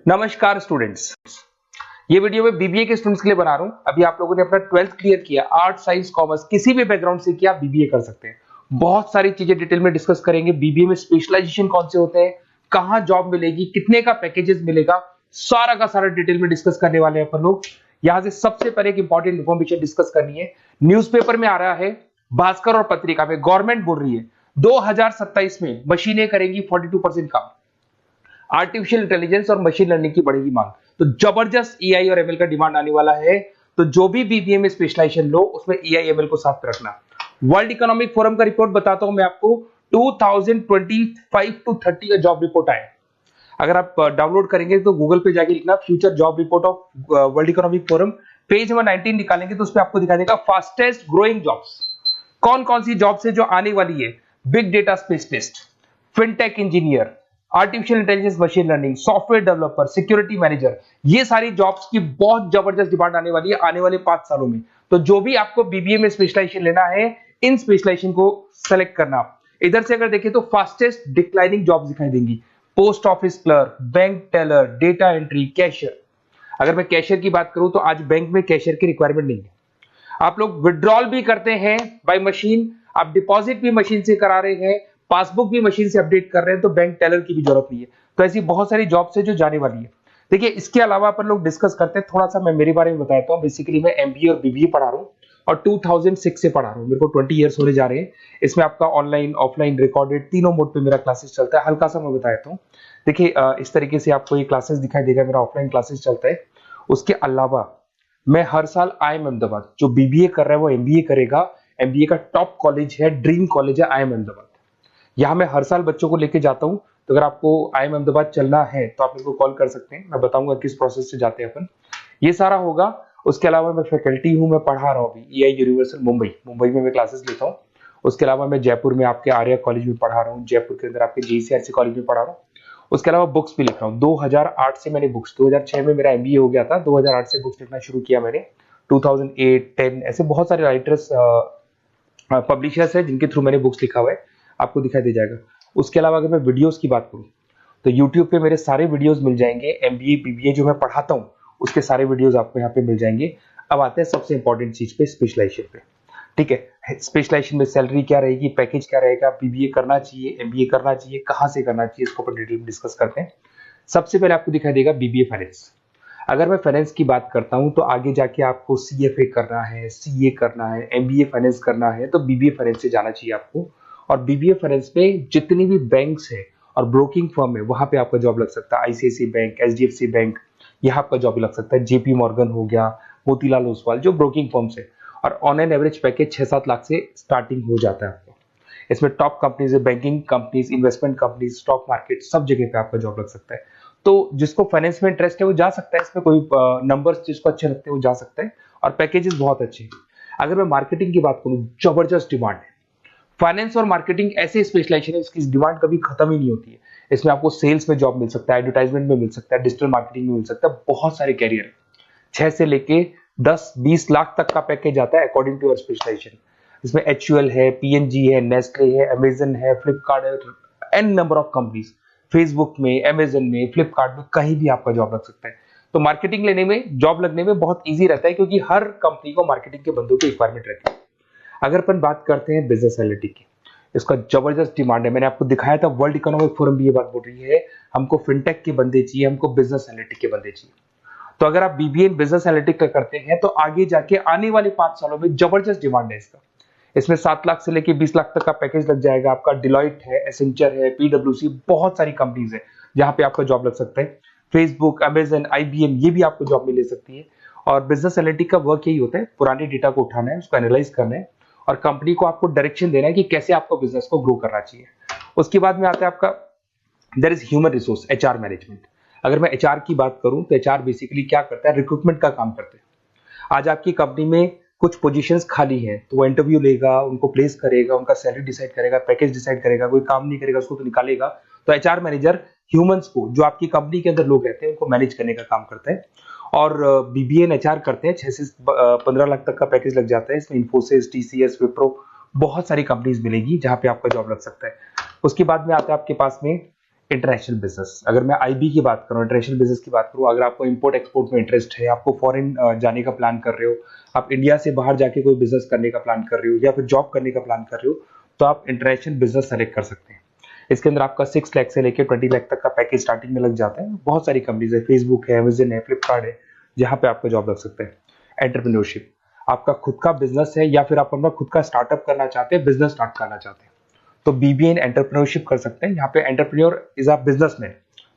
नमस्कार स्टूडेंट्स, ये वीडियो मैं बीबीए के स्टूडेंट्स के लिए बना रहा हूं। अभी आप लोगों ने अपना 12th क्लियर किया, आर्ट साइंस कॉमर्स किसी भी बैकग्राउंड से किया, बीबीए कर सकते हैं। बहुत सारी चीजें डिटेल में डिस्कस करेंगे। बीबीए में स्पेशलाइजेशन कौन से होते हैं, कहां जॉब मिलेगी, कितने का पैकेजेस मिलेगा, सारा का सारा डिटेल में डिस्कस करने वाले हैं अपन लोग। यहां से सबसे पहले एक इंपॉर्टेंट इन्फॉर्मेशन डिस्कस करनी है। न्यूज़पेपर में आ रहा है, भास्कर और पत्रिका में गवर्नमेंट बोल रही है 2027 में मशीनें करेंगी 42% काम, आर्टिफिशियल इंटेलिजेंस और मशीन लर्निंग की बढ़ेगी मांग। तो जबरदस्त एआई और एमएल का डिमांड आने वाला है। तो जो भी बीबीए में स्पेशलाइजेशन लो उसमें एआई एमएल को साथ रखना। वर्ल्ड इकोनॉमिक फोरम का रिपोर्ट बताता हूं मैं आपको, 2025 टू 30 का जॉब रिपोर्ट आया। अगर आप डाउनलोड करेंगे तो गूगल पे जाके लिखना future job report of world economic forum, page number 19 निकालेंगे तो उसमें आपको दिखा देगा फास्टेस्ट ग्रोइंग जॉब्स कौन कौन सी जॉब्स है जो आने वाली है। Big data specialist, fintech engineer, artificial intelligence machine learning, software developer, security manager, ये सारी जॉब्स की बहुत जबरदस्त डिमांड आने वाली है आने वाले 5 सालों में। तो जो भी आपको बीबीए में स्पेशलाइजेशन लेना है, इन स्पेशलाइजेशन को सेलेक्ट करना। इधर से अगर देखें तो फास्टेस्ट डिक्लाइनिंग जॉब्स दिखाई देंगी, post office clerk, bank teller, data entry, cashier. अगर मैं कैशियर की बात करूं तो आज बैंक में कैशियर की रिक्वायरमेंट नहीं है। आप लोग विड्रॉल भी करते हैं बाय मशीन, आप डिपॉजिट भी मशीन से करा रहे हैं, पासबुक भी मशीन से अपडेट कर रहे हैं, तो बैंक टेलर की भी जरूरत नहीं है। तो ऐसी बहुत सारी जॉब्स है जो जाने वाली है। देखिए, इसके अलावा अपन लोग डिस्कस करते हैं थोड़ा सा। मैं मेरे बारे में बताता हूँ। बेसिकली मैं एमबीए और बीबीए पढ़ा रहा हूँ और 2006 से पढ़ा रहा हूँ। मेरे को 20 ईयर्स होने जा रहे हैं। इसमें आपका ऑनलाइन, ऑफलाइन, रिकॉर्डेड तीनों मोड पे मेरा क्लासेस चलता है। हल्का सा मैं बताता हूँ। देखिए, इस तरीके से आपको ये क्लासेस दिखाई देगा, मेरा ऑफलाइन क्लासेस चलता है। उसके अलावा मैं हर साल IIM अहमदाबाद, जो बीबीए कर रहा है वो एमबीए करेगा। एमबीए का टॉप कॉलेज है, ड्रीम कॉलेज है IIM अहमदाबाद। यहाँ मैं हर साल बच्चों को लेके जाता हूँ। तो अगर आपको IIM अहमदाबाद चलना है तो आप मेरे को कॉल कर सकते हैं, मैं बताऊंगा किस प्रोसेस से जाते हैं अपन। ये सारा होगा। उसके अलावा मैं फैकल्टी हूँ, मैं पढ़ा रहा हूँ अभी EI यूनिवर्सल मुंबई में मैं क्लासेस लेता हूँ। उसके अलावा मैं जयपुर में आपके आर्या कॉलेज में पढ़ा रहा हूँ, जयपुर के अंदर आपके JCRC कॉलेज में पढ़ा रहा हूँ। उसके अलावा बुक्स भी लिख रहा हूँ। 2008 से मैंने बुक्स, 2006 में मेरा एमबीए हो गया था, 2008 से बुक्स लिखना शुरू किया मैंने। 2008, 10 ऐसे बहुत सारे राइटर्स, पब्लिशर्स है जिनके थ्रू मैंने बुक्स लिखा हुआ है, आपको दिखाई दे जाएगा। उसके अलावा अगर मैं वीडियोस की बात करूँ तो यूट्यूब पे मेरे सारे वीडियोस मिल जाएंगे। एमबीए बीबीए जो मैं पढ़ाता हूँ उसके सारे वीडियोस आपको यहाँ पे मिल जाएंगे। अब आते हैं सबसे इंपॉर्टेंट चीज पे, स्पेशलाइजेशन पे। ठीक है, स्पेशलाइजेशन में सैलरी क्या रहेगी, पैकेज क्या रहेगा, बीबीए करना चाहिए, एमबीए करना चाहिए, कहाँ से करना चाहिए, इसको अपन डिटेल में डिस्कस करते हैं। सबसे पहले आपको दिखाई देगा बीबीए फाइनेंस। अगर मैं फाइनेंस की बात करता हूं तो आगे जाके आपको CFA करना है, CA करना है, MBA फाइनेंस करना है, तो बीबीए फाइनेंस से जाना चाहिए आपको। और बीबीए फाइनेंस में जितनी भी बैंक्स है और ब्रोकिंग फर्म है वहां पे आपका जॉब लग सकता है। ICICI बैंक, HDFC बैंक, यहाँ आपका जॉब लग सकता है। JP मॉर्गन हो गया, मोतीलाल ओसवाल, जो ब्रोकिंग फर्म्स है। और on an average package 6-7 lakh से स्टार्टिंग हो जाता है आपको। इसमें टॉप कंपनीज है, banking companies, investment companies, stock market, सब जगह पे आपका जॉब लग सकता है। तो जिसको फाइनेंस में इंटरेस्ट है वो जा सकता है, इसमें कोई नंबर्स जिसको अच्छे लगते हैं वो जा सकता है। और पैकेजेस बहुत अच्छे हैं। अगर मैं मार्केटिंग की बात करूं, जबरदस्त डिमांड है। फाइनेंस और मार्केटिंग ऐसे स्पेशलाइजेशन है, इसकी डिमांड कभी खत्म ही नहीं होती है। इसमें आपको सेल्स में जॉब मिल सकता है, एडवर्टाइजमेंट में मिल सकता है, डिजिटल मार्केटिंग में मिल सकता है। बहुत सारे कैरियर, 6 से लेके 10-20 लाख तक का पैकेज आता है अकॉर्डिंग टू योर स्पेशलाइजेशन। इसमें HUL है, PNG है, नेस्ले है, अमेजन है, फ्लिपकार्ट है, an number of companies. Facebook में, अमेजन में, फ्लिपकार्ट में, कहीं भी आपका जॉब लग सकता है। तो मार्केटिंग लेने में, जॉब लगने में बहुत इजी रहता है, क्योंकि हर कंपनी को मार्केटिंग के बंदों की रिक्वायरमेंट रहती है। अगर अपन बात करते हैं बिजनेस एनालिटिक की, इसका जबरदस्त डिमांड है। मैंने आपको दिखाया था, वर्ल्ड इकोनॉमिक फोरम भी ये बात बोल रही है, हमको फिनटेक के बंदे चाहिए, हमको बिजनेस एनालिटिक के बंदे चाहिए। तो अगर आप बीबीए इन बिजनेस एनालिटिक का करते हैं तो आगे जाके आने वाले 5 सालों में जबरदस्त डिमांड है इसका। इसमें 7 लाख से लेके 20 लाख तक का पैकेज लग जाएगा आपका। डिलॉइट है, एसेंचर है, PwC, बहुत सारी कंपनीज है जहां पे आपका जॉब लग सकता है। फेसबुक, अमेजन, IBM, ये भी आपको जॉब में ले सकती है। और बिजनेस एनालिटिक का वर्क यही होता है, पुराने डेटा को उठाना है, उसको एनालाइज करना है और कंपनी को आपको डायरेक्शन देना है कि कैसे आपको बिजनेस को ग्रो करना चाहिए। उसके बाद में आता है आपका there is human resource, HR management. अगर मैं HR की बात करूं तो HR बेसिकली क्या करता है, रिक्रूटमेंट का काम करते हैं। आज आपकी कंपनी में कुछ पोजीशंस खाली हैं तो वो इंटरव्यू लेगा, उनको प्लेस करेगा, उनका सैलरी डिसाइड करेगा, पैकेज डिसाइड करेगा। कोई काम नहीं करेगा उसको तो निकालेगा। तो HR मैनेजर ह्यूमंस को, जो आपकी कंपनी के अंदर लोग रहते हैं, उनको मैनेज करने का काम करता है। और BBA एंड HR करते हैं, 6 से 15 लाख तक का पैकेज लग जाता है। इसमें इन्फोसिस, TCS, विप्रो, बहुत सारी कंपनीज मिलेगी जहां पे आपका जॉब लग सकता है। उसके बाद में आता है आपके पास में इंटरनेशनल बिजनेस, अगर मैं आईबी की बात करूं, इंटरनेशनल बिजनेस की बात करूं, अगर आपको इंपोर्ट एक्सपोर्ट में इंटरेस्ट है, आपको फॉरेन जाने का प्लान कर रहे हो, आप इंडिया से बाहर जाके कोई बिजनेस करने का प्लान कर रहे हो या फिर जॉब करने का प्लान कर रहे हो, तो आप इंटरनेशनल बिजनेस सेलेक्ट कर सकते हैं। इसके अंदर आपका 6 लाख से लेकर 20 लाख तक का पैकेज स्टार्टिंग में लग जाता है। बहुत सारी कंपनीज है, फेसबुक है, अमेजन है, फ्लिपकार्ट है, जहां पे आपका जॉब लग सकता है। एंटरप्रेन्योरशिप, आपका खुद का बिजनेस है या फिर आप अपना खुद का स्टार्टअप करना चाहते हैं, बिजनेस स्टार्ट करना चाहते हैं, तो बीबीए इन एंटरप्रेन्योरशिप कर सकते हैं। यहाँ पे एंटरप्रेन्योर इज अ बिजनेसमैन,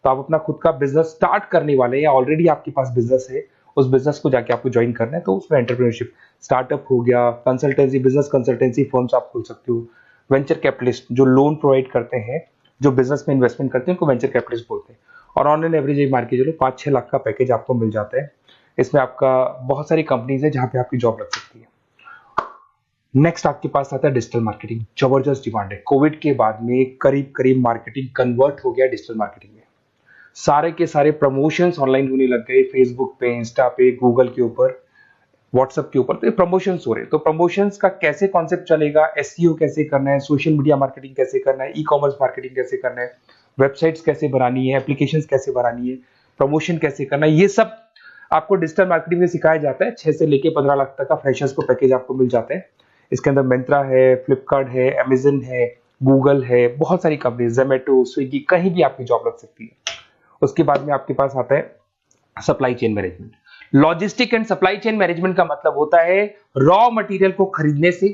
तो आप अपना खुद का बिजनेस स्टार्ट करने वाले हैं या ऑलरेडी आपके पास बिजनेस है, उस बिजनेस को जाके आपको ज्वाइन करना है, तो उसमें एंटरप्रेन्योरशिप। स्टार्टअप हो गया, कंसल्टेंसी, बिजनेस कंसल्टेंसी फर्म्स आप खोल सकते हो। वेंचर कैपिटलिस्ट जो लोन प्रोवाइड करते हैं, जो बिजनेस में इन्वेस्टमेंट करते हैं, उनको वेंचर कैपिटलिस्ट बोलते हैं। और ऑन एन एवरेज मान के चलो 5-6 लाख का पैकेज आपको मिल जाता है। इसमें आपका बहुत सारी कंपनीज है जहां पे आपकी जॉब लग सकती है। नेक्स्ट आपके पास आता है डिजिटल मार्केटिंग। जबरदस्त डिमांड है, कोविड के बाद में करीब करीब मार्केटिंग कन्वर्ट हो गया डिजिटल मार्केटिंग में। सारे के सारे प्रमोशंस ऑनलाइन होने लग गए, फेसबुक पे, इंस्टा पे, गूगल के ऊपर, व्हाट्सएप के ऊपर, तो प्रमोशंस हो रहे हैं। तो प्रमोशंस का कैसे कॉन्सेप्ट चलेगा, एसईओ कैसे करना है, सोशल मीडिया मार्केटिंग कैसे करना है, ई कॉमर्स मार्केटिंग कैसे करना है, वेबसाइट्स कैसे बनानी है, एप्लीकेशंस कैसे बनानी है, प्रमोशन कैसे करना है, ये सब आपको डिजिटल मार्केटिंग में सिखाया जाता है। 6 से लेके 15 लाख तक का फ्रेशर्स को पैकेज आपको मिल जाता है। इसके अंदर मिंत्रा है, फ्लिपकार्ट है, अमेजन है, गूगल है, बहुत सारी कंपनी, जोमेटो, स्विगी, कहीं भी आपकी जॉब लग सकती है। उसके बाद में आपके पास आता है supply chain management. Logistic and supply chain management का मतलब होता है रॉ मटेरियल को खरीदने से,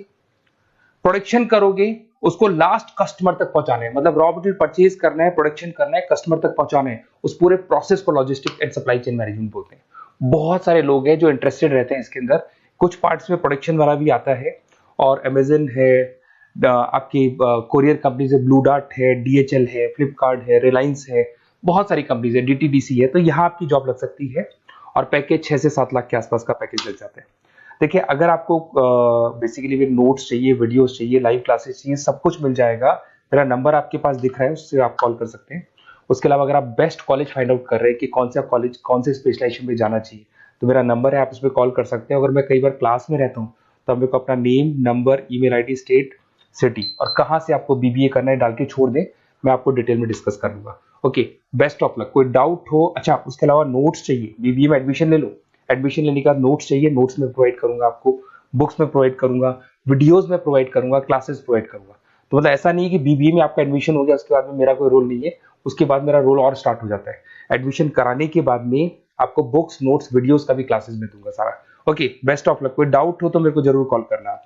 प्रोडक्शन करोगे, उसको लास्ट कस्टमर तक पहुंचाना है, मतलब रॉ मटेरियल परचेज करना है, प्रोडक्शन करना है, कस्टमर तक पहुंचाना है, उस पूरे प्रोसेस को logistic and supply chain management बोलते हैं। बहुत सारे लोग हैं जो इंटरेस्टेड रहते हैं इसके अंदर। कुछ पार्ट्स में प्रोडक्शन वाला भी आता है, और अमेजन है, आपकी कोरियर कंपनीज है, ब्लू डार्ट है, डीएचएल है, फ्लिपकार्ट है, रिलायंस है, बहुत सारी कंपनीज है, डीटीडीसी है, तो यहाँ आपकी जॉब लग सकती है। और पैकेज 6 से 7 लाख के आसपास का पैकेज लग जाता है। देखिए, अगर आपको बेसिकली नोट्स चाहिए, वीडियोस चाहिए, लाइव क्लासेस चाहिए, सब कुछ मिल जाएगा। मेरा नंबर आपके पास दिख रहा है, उससे आप कॉल कर सकते हैं। उसके अलावा अगर आप बेस्ट कॉलेज फाइंड आउट कर रहे हैं कि कौन सा कॉलेज, कौन से स्पेशलाइजेशन में जाना चाहिए, तो मेरा नंबर है, आप उस पर कॉल कर सकते हैं। अगर मैं कई बार क्लास में रहता हूँ, तो मेरे को अपना name, number, email ID, state, city और कहाँ से आपको बीबीए करना है डाल के छोड़ दें, मैं आपको डिटेल में डिस्कस कर लूंगा। Okay, best of luck. कोई डाउट हो, अच्छा उसके अलावा नोट्स चाहिए, बीबीए में एडमिशन ले लो, एडमिशन लेने के बाद नोट्स चाहिए, नोट्स में प्रोवाइड करूंगा आपको, बुक्स में प्रोवाइड करूंगा, वीडियोस में प्रोवाइड करूंगा, क्लासेस प्रोवाइड करूंगा। तो मतलब ऐसा नहीं है कि बीबीए में आपका एडमिशन हो गया उसके बाद में मेरा कोई रोल नहीं है, उसके बाद मेरा रोल और स्टार्ट हो जाता है। एडमिशन कराने के बाद में आपको बुक्स, नोट्स, वीडियोस का भी क्लासेस में दूंगा सारा। Okay, best of luck. कोई डाउट हो तो मेरे को जरूर कॉल करना।